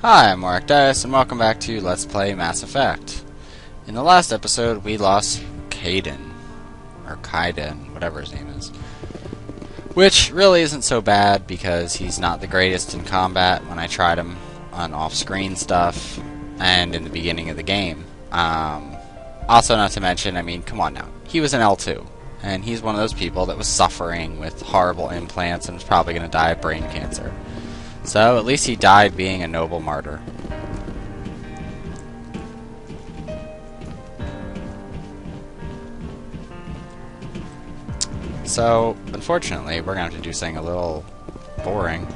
Hi, I'm Mark and welcome back to Let's Play Mass Effect. In the last episode, we lost Kaiden, or Kaiden, whatever his name is. Which really isn't so bad, because he's not the greatest in combat when I tried him on off-screen stuff, and in the beginning of the game. Also, not to mention, I mean, come on now, he was an L2, and he's one of those people that was suffering with horrible implants and was probably going to die of brain cancer. So, at least he died being a noble martyr. So, unfortunately, we're going to have to do something a little boring.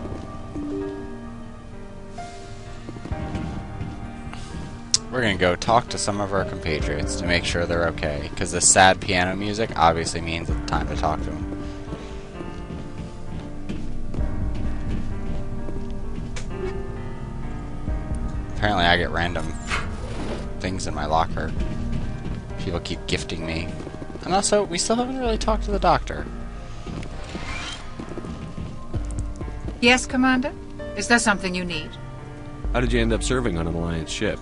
We're going to go talk to some of our compatriots to make sure they're okay, because this sad piano music obviously means it's time to talk to them. Apparently I get random things in my locker. People keep gifting me. And also, we still haven't really talked to the doctor. Yes, Commander? Is there something you need? How did you end up serving on an Alliance ship?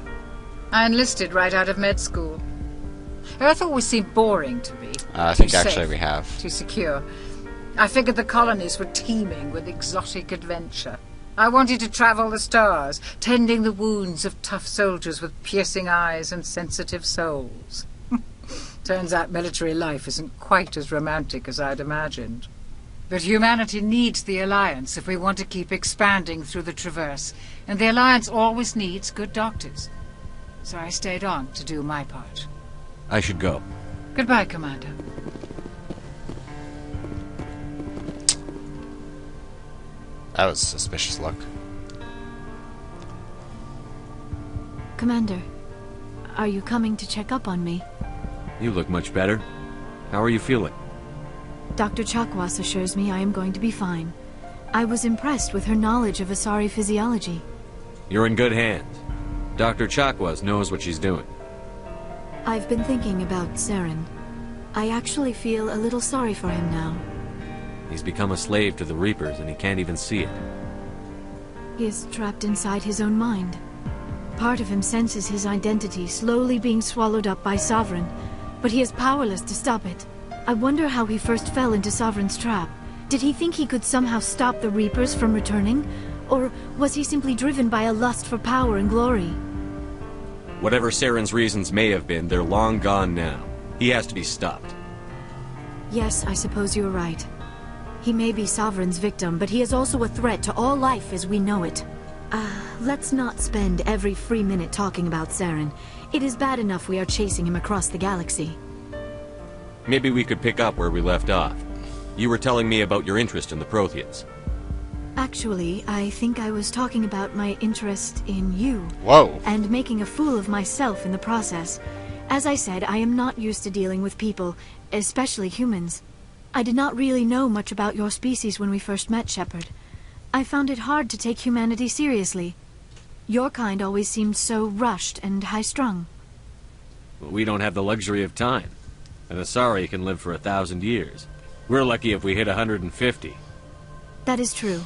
I enlisted right out of med school. Earth always seemed boring to me. I think Too actually safe, we have. Too secure. I figured the colonies were teeming with exotic adventure. I wanted to travel the stars, tending the wounds of tough soldiers with piercing eyes and sensitive souls. Turns out military life isn't quite as romantic as I'd imagined. But humanity needs the Alliance if we want to keep expanding through the Traverse, and the Alliance always needs good doctors. So I stayed on to do my part. I should go. Goodbye, Commander. That was a suspicious look. Commander, are you coming to check up on me? You look much better. How are you feeling? Dr. Chakwas assures me I am going to be fine. I was impressed with her knowledge of Asari physiology. You're in good hands. Dr. Chakwas knows what she's doing. I've been thinking about Saren. I actually feel a little sorry for him now. He's become a slave to the Reapers and he can't even see it. He is trapped inside his own mind. Part of him senses his identity slowly being swallowed up by Sovereign, but he is powerless to stop it. I wonder how he first fell into Sovereign's trap. Did he think he could somehow stop the Reapers from returning? Or was he simply driven by a lust for power and glory? Whatever Saren's reasons may have been, they're long gone now. He has to be stopped. Yes, I suppose you're right. He may be Sovereign's victim, but he is also a threat to all life as we know it. Let's not spend every free minute talking about Saren. It is bad enough we are chasing him across the galaxy. Maybe we could pick up where we left off. You were telling me about your interest in the Protheans. Actually, I think I was talking about my interest in you. Whoa. And making a fool of myself in the process. As I said, I am not used to dealing with people, especially humans. I did not really know much about your species when we first met, Shepard. I found it hard to take humanity seriously. Your kind always seemed so rushed and high-strung. We don't have the luxury of time. An Asari can live for 1,000 years. We're lucky if we hit 150. That is true.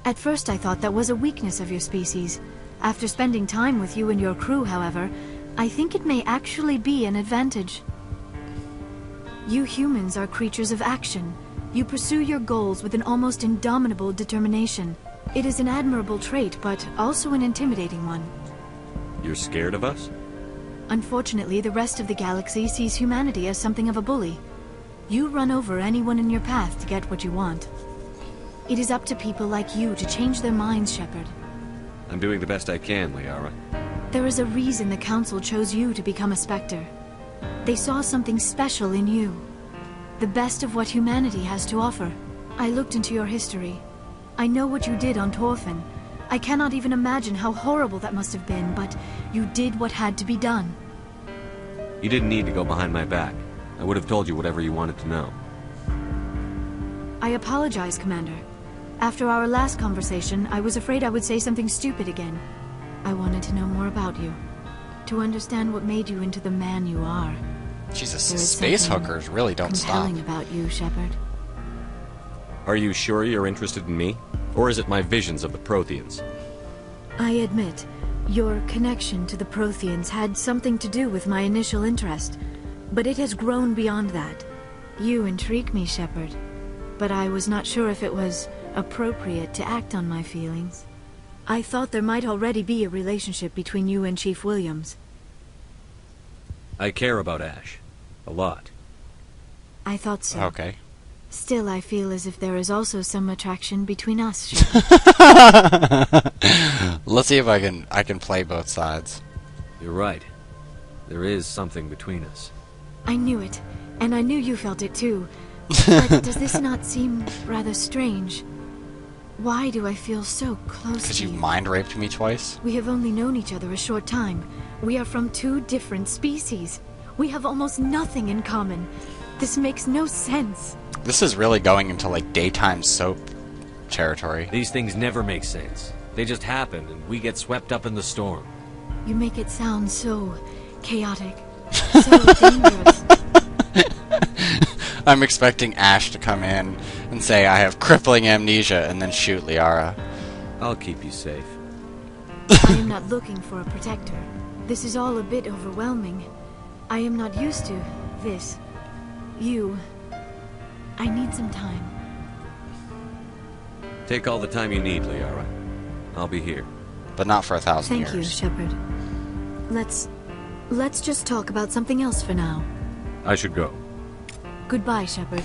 At first I thought that was a weakness of your species. After spending time with you and your crew, however, I think it may actually be an advantage. You humans are creatures of action. You pursue your goals with an almost indomitable determination. It is an admirable trait, but also an intimidating one. You're scared of us? Unfortunately, the rest of the galaxy sees humanity as something of a bully. You run over anyone in your path to get what you want. It is up to people like you to change their minds, Shepard. I'm doing the best I can, Liara. There is a reason the Council chose you to become a Spectre. They saw something special in you. The best of what humanity has to offer. I looked into your history. I know what you did on Torfin. I cannot even imagine how horrible that must have been, but you did what had to be done. You didn't need to go behind my back. I would have told you whatever you wanted to know. I apologize, Commander. After our last conversation, I was afraid I would say something stupid again. I wanted to know more about you. To understand what made you into the man you are. Jesus, space hookers really don't stop. Compelling about you, Shepard. Are you sure you're interested in me? Or is it my visions of the Protheans? I admit, your connection to the Protheans had something to do with my initial interest, but it has grown beyond that. You intrigue me, Shepard, but I was not sure if it was appropriate to act on my feelings. I thought there might already be a relationship between you and Chief Williams. I care about Ash. A lot. I thought so. Okay. Still, I feel as if there is also some attraction between us, Shepard. Let's see if I can play both sides. You're right. There is something between us. I knew it, and I knew you felt it too. But does this not seem rather strange? Why do I feel so close Because to you've you? mind raped me twice? We have only known each other a short time. We are from two different species. We have almost nothing in common. This makes no sense. This is really going into like daytime soap territory. These things never make sense. They just happen, and we get swept up in the storm. You make it sound so chaotic, so dangerous. I'm expecting Ash to come in and say, I have crippling amnesia, and then shoot Liara. I'll keep you safe. I am not looking for a protector. This is all a bit overwhelming. I am not used to this. You. I need some time. Take all the time you need, Liara. I'll be here. But not for 1,000 Thank you, years. Shepard. Let's just talk about something else for now. I should go. Goodbye, Shepard.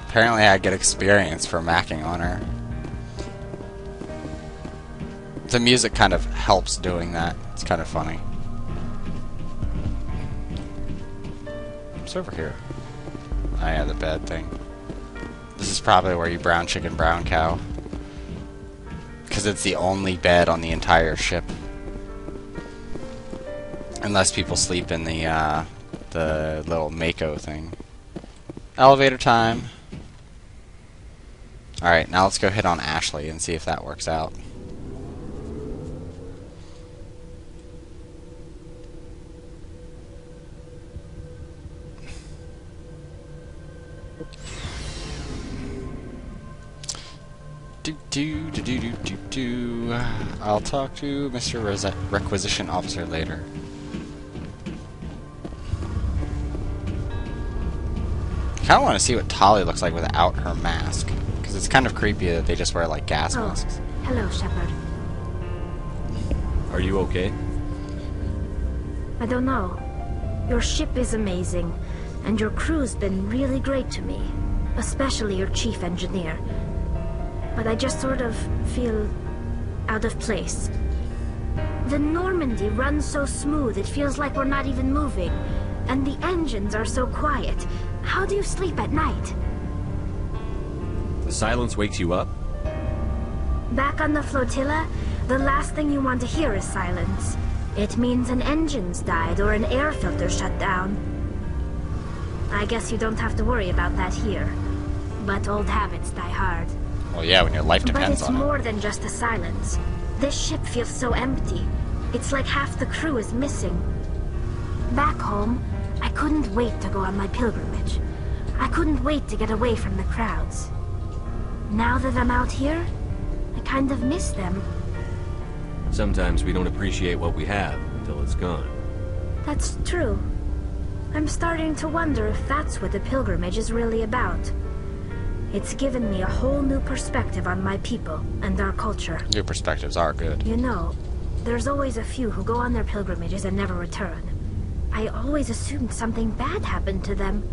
Apparently I get experience for macking on her. The music kind of helps doing that. It's kind of funny. What's over here? Oh yeah, the bed thing. This is probably where you brown chicken, brown cow. Because it's the only bed on the entire ship. Unless people sleep in the little Mako thing. Elevator time. Alright, now let's go hit on Ashley and see if that works out. I'll talk to Mr. Requisition Officer later. I kind of want to see what Tolly looks like without her mask. Because it's kind of creepy that they just wear, like, gas masks. Hello, Shepard. Are you okay? I don't know. Your ship is amazing, and your crew's been really great to me. Especially your chief engineer. But I just sort of feel out of place. The Normandy runs so smooth it feels like we're not even moving. And the engines are so quiet. How do you sleep at night? The silence wakes you up? Back on the flotilla, the last thing you want to hear is silence. It means an engine's died or an air filter shut down. I guess you don't have to worry about that here. But old habits die hard. Well, yeah, when your life depends But it's on it. more than just the silence. This ship feels so empty. It's like half the crew is missing. Back home, I couldn't wait to go on my pilgrimage. I couldn't wait to get away from the crowds. Now that I'm out here, I kind of miss them. Sometimes we don't appreciate what we have until it's gone. That's true. I'm starting to wonder if that's what the pilgrimage is really about. It's given me a whole new perspective on my people and our culture. Your perspectives are good. You know, there's always a few who go on their pilgrimages and never return. I always assumed something bad happened to them.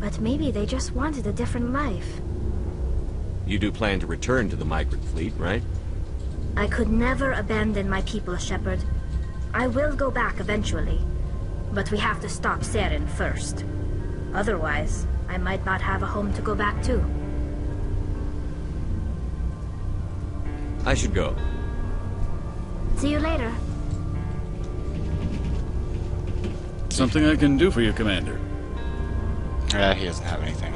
But maybe they just wanted a different life. You do plan to return to the migrant fleet, right? I could never abandon my people, Shepard. I will go back eventually. But we have to stop Saren first. Otherwise, I might not have a home to go back to. I should go. See you later. Something I can do for you, Commander. He doesn't have anything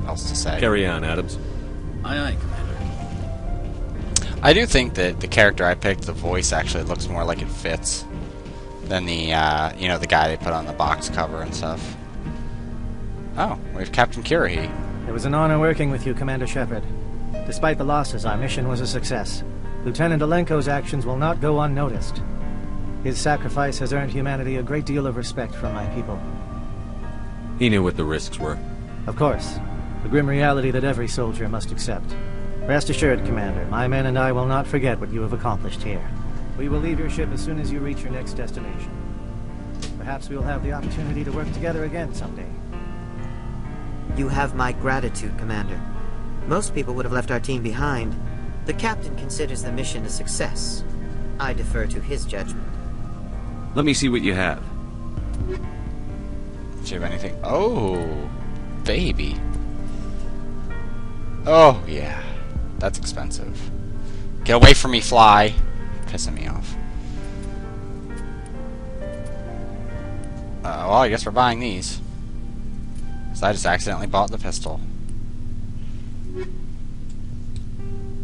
else to say. Carry on, Adams. Aye, aye, Commander. I do think that the character I picked, the voice actually looks more like it fits than the, the guy they put on the box cover and stuff. Oh, we have Captain Curie. It was an honor working with you, Commander Shepard. Despite the losses, our mission was a success. Lieutenant Alenko's actions will not go unnoticed. His sacrifice has earned humanity a great deal of respect from my people. He knew what the risks were. Of course, the grim reality that every soldier must accept. Rest assured, Commander, my men and I will not forget what you have accomplished here. We will leave your ship as soon as you reach your next destination. Perhaps we will have the opportunity to work together again someday. You have my gratitude, Commander. Most people would have left our team behind. The captain considers the mission a success. I defer to his judgment. Let me see what you have. Do you have anything? Oh, baby. Oh, yeah. That's expensive. Get away from me, fly. Pissing me off. Well, I guess we're buying these. So I just accidentally bought the pistol.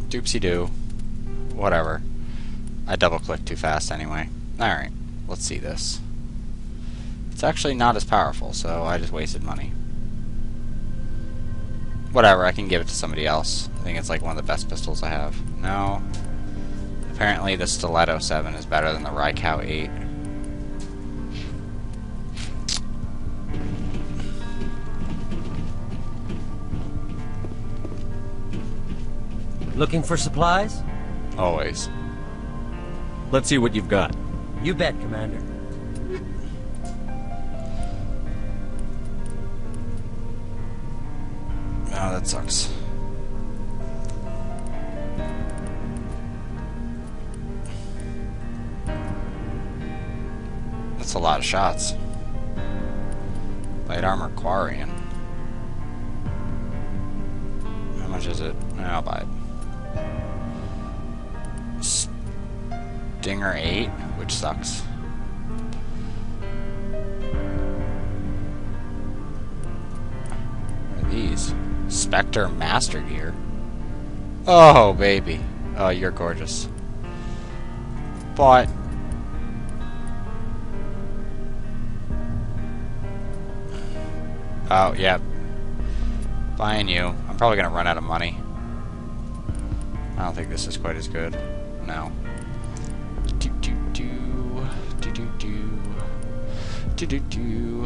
Doopsie-doo. Whatever. I double-clicked too fast anyway. Alright, let's see this. It's actually not as powerful, so I just wasted money. Whatever, I can give it to somebody else. I think it's like one of the best pistols I have. No. Apparently the Stiletto 7 is better than the Rykow 8. Looking for supplies? Always. Let's see what you've got. You bet, Commander. Oh, that sucks. That's a lot of shots. Light armor Quarian. How much is it? I'll buy it. Stinger 8, which sucks. What are these? Spectre Master Gear. Oh, baby. Oh, you're gorgeous. But oh, yep. Buying you. I'm probably gonna run out of money. I don't think this is quite as good. No.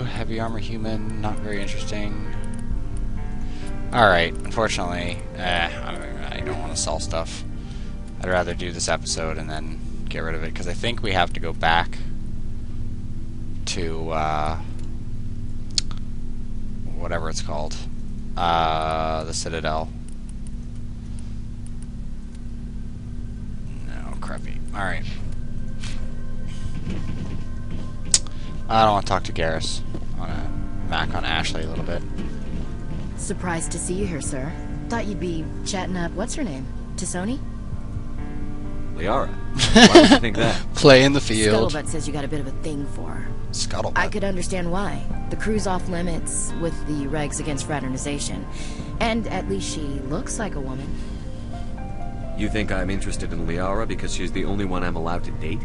Heavy armor human, not very interesting. Alright, unfortunately, I don't want to sell stuff. I'd rather do this episode and then get rid of it, because I think we have to go back to, whatever it's called. The Citadel. No, crappy. Alright. I don't want to talk to Garrus. I want to mac on Ashley a little bit. Surprised to see you here, sir. Thought you'd be chatting up, what's her name? Tisoni? Liara. Why would you think that? Play in the field. Scuttlebutt says you got a bit of a thing for her. Scuttlebutt. I could understand why. The crew's off limits with the regs against fraternization. And at least she looks like a woman. You think I'm interested in Liara because she's the only one I'm allowed to date?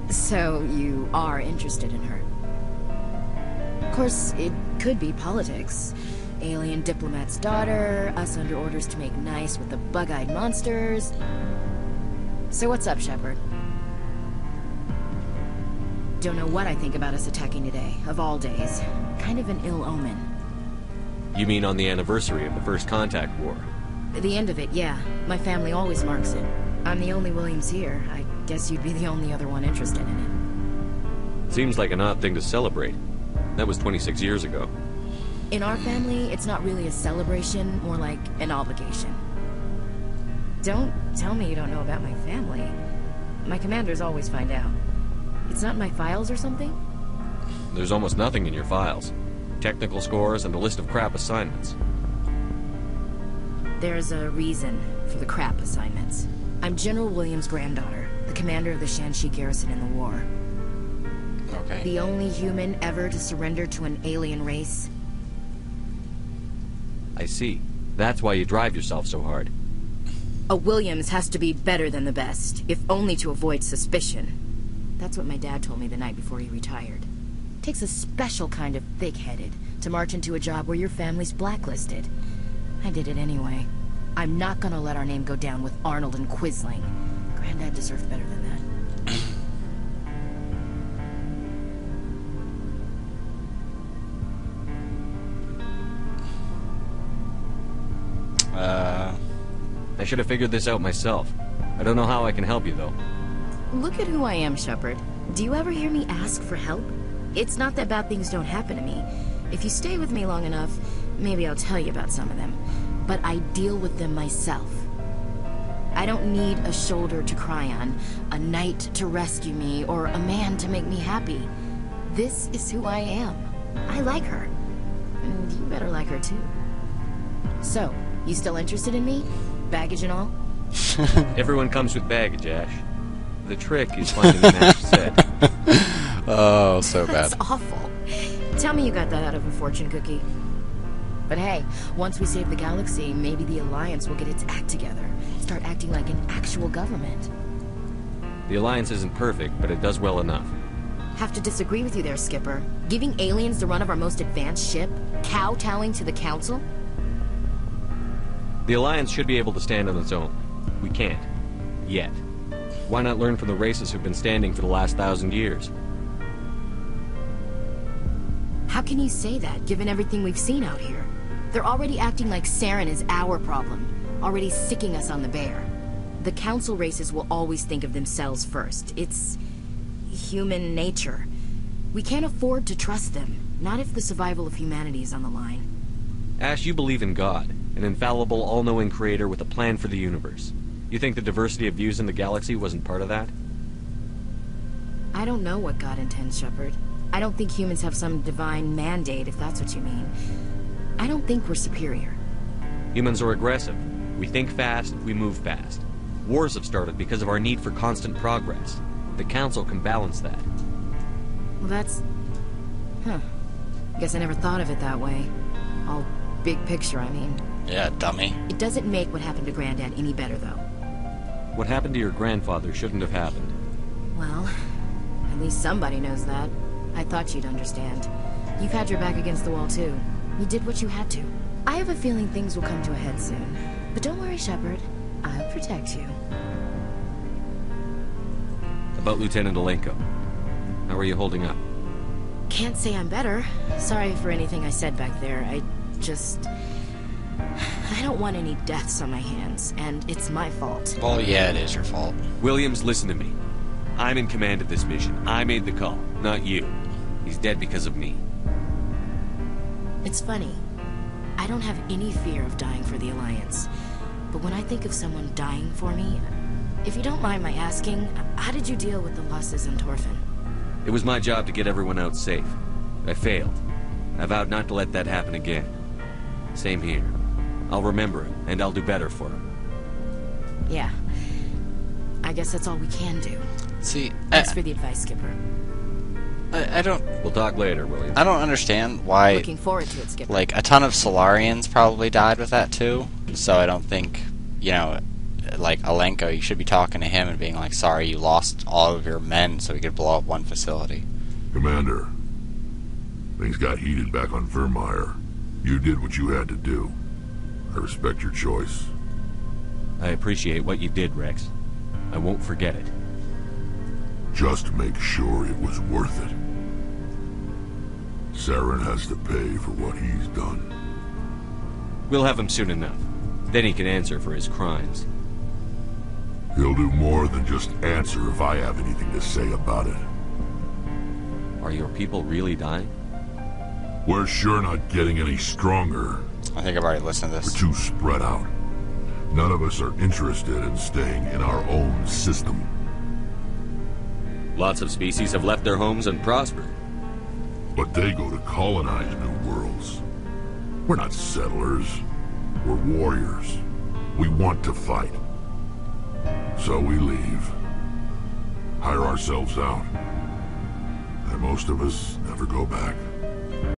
So you are interested in her. Of course, it could be politics. Alien diplomat's daughter, us under orders to make nice with the bug-eyed monsters. So what's up, Shepard? Don't know what I think about us attacking today, of all days. Kind of an ill omen. You mean on the anniversary of the First Contact War? The end of it, yeah. My family always marks it. I'm the only Williams here. I guess you'd be the only other one interested in it. Seems like an odd thing to celebrate. That was 26 years ago. In our family, it's not really a celebration, more like an obligation. Don't tell me you don't know about my family. My commanders always find out. It's not in my files or something? There's almost nothing in your files. Technical scores and a list of crap assignments. There's a reason for the crap assignments. I'm General Williams' granddaughter, the commander of the Shanxi garrison in the war. Okay. The only human ever to surrender to an alien race. I see. That's why you drive yourself so hard. A Williams has to be better than the best, if only to avoid suspicion. That's what my dad told me the night before he retired. Takes a special kind of thick-headed to march into a job where your family's blacklisted. I did it anyway. I'm not gonna let our name go down with Arnold and Quisling. Granddad deserved better than that. I should have figured this out myself. I don't know how I can help you, though. Look at who I am, Shepard. Do you ever hear me ask for help? It's not that bad things don't happen to me. If you stay with me long enough, maybe I'll tell you about some of them. But I deal with them myself. I don't need a shoulder to cry on, a knight to rescue me, or a man to make me happy. This is who I am. I like her. And you better like her too. So, you still interested in me? Baggage and all? Everyone comes with baggage, Ash. The trick is finding the match set. Oh, so bad. That's awful. Tell me you got that out of a fortune cookie. But hey, once we save the galaxy, maybe the Alliance will get its act together. Start acting like an actual government. The Alliance isn't perfect, but it does well enough. Have to disagree with you there, Skipper. Giving aliens the run of our most advanced ship? Kowtowing to the Council? The Alliance should be able to stand on its own. We can't. Yet. Why not learn from the races who've been standing for the last 1,000 years? How can you say that, given everything we've seen out here? They're already acting like Saren is our problem, already sicking us on the bear. The Council races will always think of themselves first. It's human nature. We can't afford to trust them, not if the survival of humanity is on the line. Ash, you believe in God, an infallible, all-knowing creator with a plan for the universe. You think the diversity of views in the galaxy wasn't part of that? I don't know what God intends, Shepard. I don't think humans have some divine mandate, if that's what you mean. I don't think we're superior. Humans are aggressive. We think fast, we move fast. Wars have started because of our need for constant progress. The Council can balance that. Well, that's... Guess I never thought of it that way. All big picture, I mean. Yeah, dummy. It doesn't make what happened to Granddad any better, though. What happened to your grandfather shouldn't have happened. Well, at least somebody knows that. I thought you'd understand. You've had your back against the wall, too. You did what you had to. I have a feeling things will come to a head soon. But don't worry, Shepard. I'll protect you. About Lieutenant Alenko. How are you holding up? Can't say I'm better. Sorry for anything I said back there. I don't want any deaths on my hands, and it's my fault. Well, yeah, it is your fault. Williams, listen to me. I'm in command of this mission. I made the call, not you. He's dead because of me. It's funny. I don't have any fear of dying for the Alliance. But when I think of someone dying for me, if you don't mind my asking, how did you deal with the losses in Torfin? It was my job to get everyone out safe. I failed. I vowed not to let that happen again. Same here. I'll remember him, and I'll do better for him. Yeah. I guess that's all we can do. See, Thanks for the advice, Skipper. I don't... We'll talk later, William. I don't understand why... Looking forward to it, Skipper. Like, a ton of Solarians probably died with that, too. So I don't think, you know, like, Alenko, you should be talking to him and being like, sorry, you lost all of your men so we could blow up one facility. Commander, things got heated back on Vermeer. You did what you had to do. I respect your choice. I appreciate what you did, Rex. I won't forget it. Just make sure it was worth it. Saren has to pay for what he's done. We'll have him soon enough. Then he can answer for his crimes. He'll do more than just answer if I have anything to say about it. Are your people really dying? We're sure not getting any stronger. I think I've already listened to this. We're too spread out. None of us are interested in staying in our own system. Lots of species have left their homes and prospered. But they go to colonize new worlds. We're not settlers. We're warriors. We want to fight. So we leave. Hire ourselves out. And most of us never go back.